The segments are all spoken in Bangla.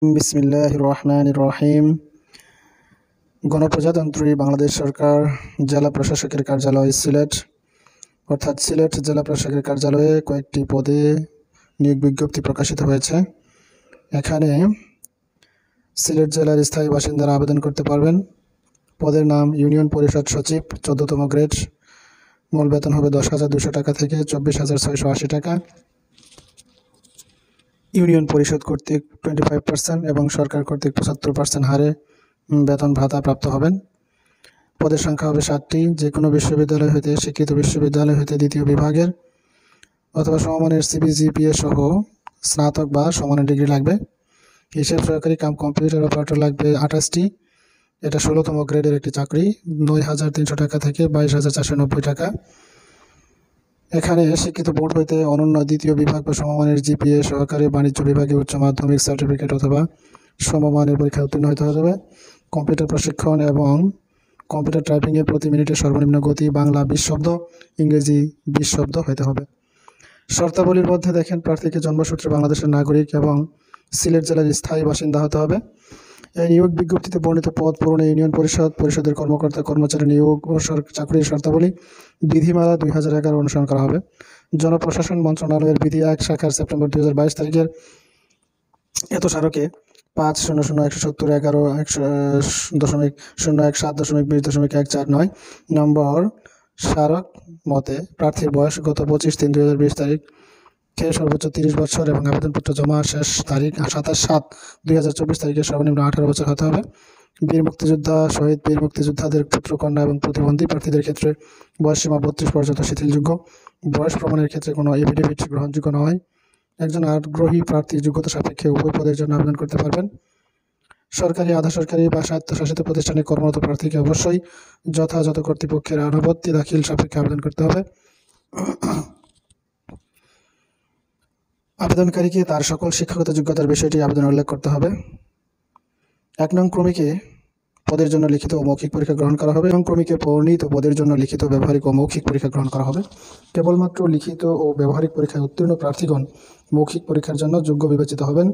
বিসমিল্লাহির রহমানির রহিম। গণপ্রজাতন্ত্রী বাংলাদেশ সরকার জেলা প্রশাসকের কার্যালয় সিলেট অর্থাৎ সিলেট জেলা প্রশাসকের কার্যালয়ে কয়েকটি পদে নিয়োগ বিজ্ঞপ্তি প্রকাশিত হয়েছে। এখানে সিলেট জেলার স্থায়ী বাসিন্দারা আবেদন করতে পারবেন। পদের নাম ইউনিয়ন পরিষদ সচিব, 14তম গ্রেড। মূল বেতন হবে 10,200 টাকা থেকে 24,680 টাকা। ইউনিয়ন পরিষদ কর্তৃক 25% এবং সরকার কর্তৃক 75% হারে বেতন ভাতা প্রাপ্ত হবেন। পদের সংখ্যা হবে 7টি। যে কোনো বিশ্ববিদ্যালয় হইতে, স্বীকৃত বিশ্ববিদ্যালয় হইতে দ্বিতীয় বিভাগের অথবা সমমানের সিবিজিপিএ সহ স্নাতক বা সমানের ডিগ্রি লাগবে। হিসাব সহকারী কাম কম্পিউটার অপারেটর লাগবে 28টি। এটা 16তম গ্রেডের একটি চাকরি। 9,300 টাকা থেকে 22,490 টাকা। এখানে শিক্ষিত বোর্ড হইতে অনন্য দ্বিতীয় বিভাগ বা সমমানের জিপিএ সহকারী বাণিজ্য বিভাগে উচ্চ মাধ্যমিক সার্টিফিকেট অথবা সমমানের পরীক্ষা উত্তীর্ণ হতে হবে। কম্পিউটার প্রশিক্ষণ এবং কম্পিউটার টাইপিংয়ের প্রতি মিনিটে সর্বনিম্ন গতি বাংলা 20 শব্দ, ইংরেজি 20 শব্দ হতে হবে। শর্তাবলীর মধ্যে দেখেন, প্রার্থীকে জন্মসূত্রে বাংলাদেশের নাগরিক এবং সিলেট জেলার স্থায়ী বাসিন্দা হতে হবে। এই নিয়োগ বিজ্ঞপ্তিতে বর্ণিত পদ পূরণে ইউনিয়ন পরিষদের কর্মকর্তা কর্মচারী নিয়োগ ও চাকরির শর্তাবলী বিধিমালা 2011 অনুসরণ করা হবে। জনপ্রশাসন মন্ত্রণালয়ের বিধি 1 শাখার সেপ্টেম্বর 2022 তারিখের এত স্মারকে 5/00/11.0.1.7.20.149 নম্বর স্মারক মতে প্রার্থীর বয়স গত 25/3/2020 তারিখে সর্বোচ্চ 30 বছর এবং আবেদনপত্র জমা শেষ তারিখ 27/7/2024 তারিখে সর্বনিম্ন 18 বছর হতে হবে। বীর মুক্তিযোদ্ধা, শহীদ বীর মুক্তিযোদ্ধাদের পুত্রকন্যা এবং প্রতিবন্ধী প্রার্থীদের ক্ষেত্রে বয়সসীমা 32 পর্যন্ত শিথিলযোগ্য। বয়স প্রমাণের ক্ষেত্রে কোনো এফিডেভিট গ্রহণযোগ্য নয়। একজন আগ্রহী প্রার্থী যোগ্যতা সাপেক্ষে উভয় পদের জন্য আবেদন করতে পারবেন। সরকারি, আধা সরকারি বা স্বায়ত্তশাসিত প্রতিষ্ঠানে কর্মরত প্রার্থীকে অবশ্যই যথাযথ কর্তৃপক্ষের অনুমতি দাখিল সাপেক্ষে আবেদন করতে হবে। আবেদনকারীকে তার সকল শিক্ষাগত যোগ্যতার বিষয়টি আবেদনে উল্লেখ করতে হবে। 1 নং ক্রমিকে পদের জন্য লিখিত ও মৌখিক পরীক্ষা গ্রহণ করা হবে। 2 নং ক্রমিকে বর্ণিত পদের জন্য লিখিত, ব্যবহারিক ও মৌখিক পরীক্ষা গ্রহণ করা হবে। কেবলমাত্র লিখিত ও ব্যবহারিক পরীক্ষায় উত্তীর্ণ প্রার্থীগণ মৌখিক পরীক্ষার জন্য যোগ্য বিবেচিত হবেন।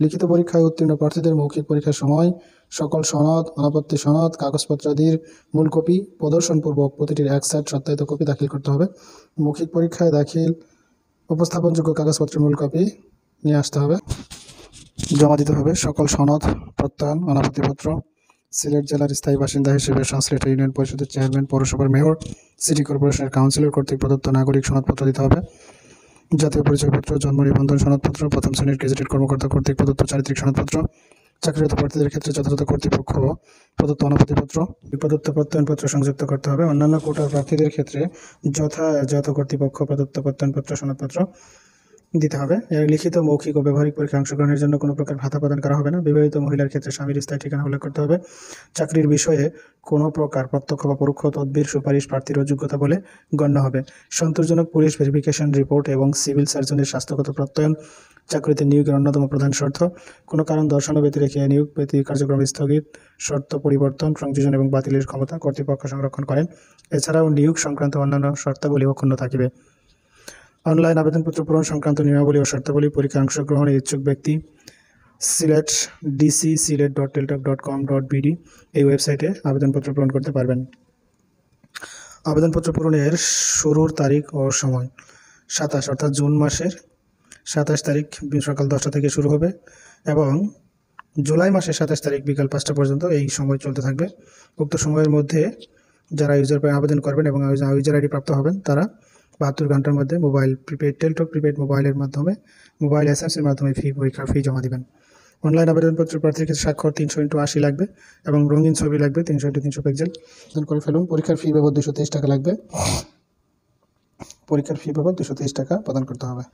লিখিত পরীক্ষায় উত্তীর্ণ প্রার্থীদের মৌখিক পরীক্ষার সময় সকল সনদ, অনাপত্তি সনদ, কাগজপত্রাদির মূল কপি প্রদর্শনপূর্বক প্রতিটির 1 সেট সত্যায়িত কপি দাখিল করতে হবে। মৌখিক পরীক্ষায় উপস্থাপনযোগ্য কাগজপত্রের মূল কপি নিয়ে আসতে হবে, জমা দিতে হবে। সকল সনদ, প্রত্যয়ন, অনাপত্তিপত্র সিলেট জেলার স্থায়ী বাসিন্দা হিসেবে সংশ্লিষ্ট ইউনিয়ন পরিষদের চেয়ারম্যান, পৌরসভার মেয়র, সিটি কর্পোরেশনের কাউন্সিলর কর্তৃক প্রদত্ত নাগরিক সনদপত্র দিতে হবে। জাতীয় পরিচয়পত্র, জন্ম নিবন্ধন সনদপত্র, প্রথম শ্রেণীর গেজেটেড কর্মকর্তা কর্তৃক প্রদত্ত চারিত্রিক সনদপত্র, চাকরিরত প্রার্থীদের ক্ষেত্রে যথাযথ কর্তৃপক্ষ প্রদত্ত অনাপত্তিপত্র, প্রদত্ত প্রত্যয়নপত্র সংযুক্ত করতে হবে। অন্যান্য কোটার প্রার্থীদের ক্ষেত্রে যথাযথ কর্তৃপক্ষ প্রদত্ত প্রত্যয়নপত্র সনদপত্র দিতে হবে। এর লিখিত, মৌখিক ও ব্যবহারিক পরীক্ষায় অংশগ্রহণের জন্য কোনো প্রকার ভাতা প্রদান করা হবে না। বিবাহিত মহিলার ক্ষেত্রে স্বামীর স্থায়ী ঠিকানা উল্লেখ করতে হবে। চাকরির বিষয়ে কোনো প্রকার প্রত্যক্ষ বা পরোক্ষ তদবির, সুপারিশ প্রার্থীর অযোগ্যতা বলে গণ্য হবে। সন্তোষজনক পুলিশ ভেরিফিকেশন রিপোর্ট এবং সিভিল সার্জনের স্বাস্থ্যগত প্রত্যয়ন চাকরিতে নিয়োগের অন্যতম প্রধান শর্ত। কোনো কারণ দর্শানো ব্যতি রেখে নিয়োগ কার্যক্রম স্থগিত, শর্ত পরিবর্তন, সংযোজন এবং বাতিলের ক্ষমতা কর্তৃপক্ষ সংরক্ষণ করেন। এছাড়াও নিয়োগ সংক্রান্ত অন্যান্য শর্তাবলী অক্ষুণ্ণ থাকিবে। অনলাইন আবেদনপত্র পূরণ সংক্রান্ত নিয়মাবলী ও শর্তাবলী পরীক্ষায় অংশগ্রহণে ইচ্ছুক ব্যক্তি সিলেট dc.silet.teltop.com.bd এই ওয়েবসাইটে আবেদনপত্র পূরণ করতে পারবেন। আবেদনপত্র পূরণের শুরুর তারিখ ও সময় 27 অর্থাৎ জুন মাসের 27 তারিখ সকাল 10টা থেকে শুরু হবে এবং জুলাই মাসের 27 তারিখ বিকাল 5টা পর্যন্ত এই সময় চলতে থাকবে। উক্ত সময়ের মধ্যে যারা ইউজার আবেদন করবেন এবং ইউজার আইডি প্রাপ্ত হবেন তারা 72 ঘন্টার মধ্যে মোবাইল টেলটক প্রিপেড মোবাইলের মাধ্যমে মোবাইল এসএমএসের মাধ্যমে পরীক্ষার ফি জমা দিবেন। অনলাইন আবেদনপত্র প্রার্থীর ক্ষেত্রে স্বাক্ষর 300x80 লাগবে এবং রঙিন ছবি লাগবে 300x300 পিক্সেল। আবেদন করে ফেলুন। পরীক্ষার ফি বাবদ 223 টাকা লাগবে। পরীক্ষার ফি বাবদ 223 টাকা প্রদান করতে হবে।